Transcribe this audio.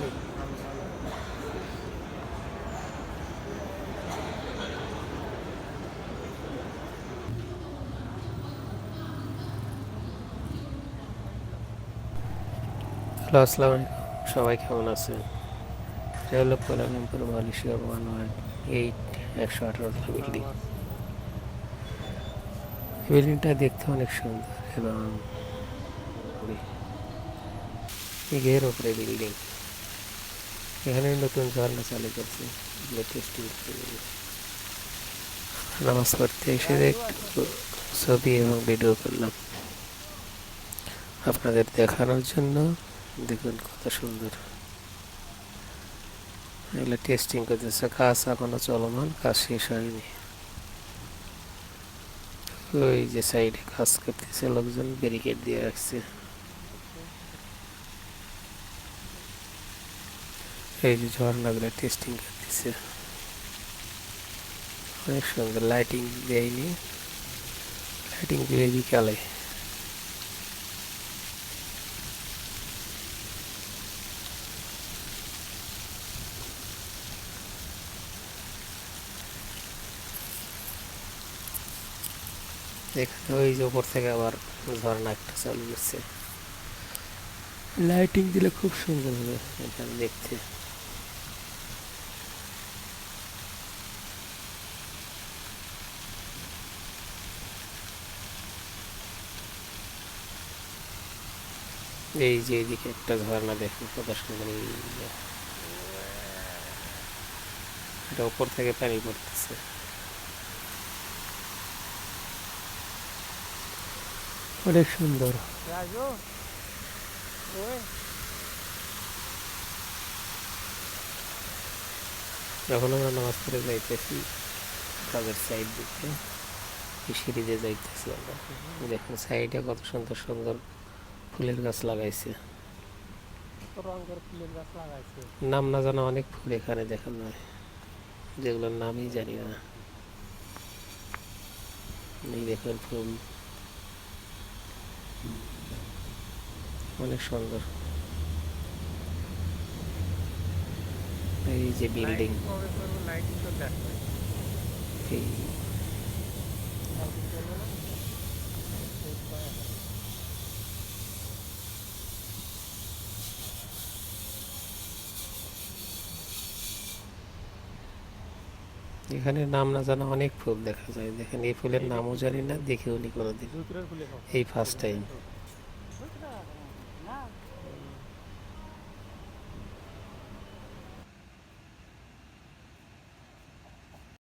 Hello, আসসালামু আলাইকুম। সবাই কেমন আছেন? এটা হলো কোয়ালালামপুর মালয়েশিয়া 118 118 বিল্ডিং। বিল্ডিংটা দেখতে অনেক সুন্দর এবং মেঘের ওপরে বিল্ডিং। এখানে নতুন ঝর্ণা চালু করছে, টেস্টিং নামাজ পড়তে এসে একটু ছবি এবং ভিডিও করলাম আপনাদের দেখানোর জন্য। দেখুন কত সুন্দর। এগুলো টেস্টিং করতেছে, কাজ এখনো চলমান, কাজ শেষ হয়নি। ওই যে সাইডে কাজ করতেছে লোকজন, ব্যারিকেড দিয়ে রাখছে। এই যে ঝর্ণাগুলো টেস্টিং করতেছে, অনেক সুন্দর। লাইটিং দেয়নি, লাইটিং দিলে বিকালে। এখানে ওই যে উপর থেকে আবার ঝর্ণা একটা চালু করছে, লাইটিং দিলে খুব সুন্দর হবে এখানে দেখতে। এই যে এইদিকে একটা ঝর্ণা দেখুন কত সুন্দর। এটা উপর থেকে পানি পড়তেছে, অনেক সুন্দর। যখন আমরা নামাজ পড়ে যাইতেছি কাজের সাইড দিকে, সিঁড়ি দিয়ে যাইতেছি আমরা, দেখুন সাইডে কত সুন্দর সুন্দর ফুলের গাছ লাগাইছে। নাম না জানা অনেক ফুল এখানে দেখানো হয়, যেগুলোর নামই জানি না। এই দেখুন ফুল অনেক সুন্দর। এই যে বিল্ডিং, এই এখানে নাম না জানা অনেক ফুল দেখা যায়। দেখেন এই ফুলের নামও জানি না, দেখেও নি কোনোদিন, এই ফার্স্ট টাইম।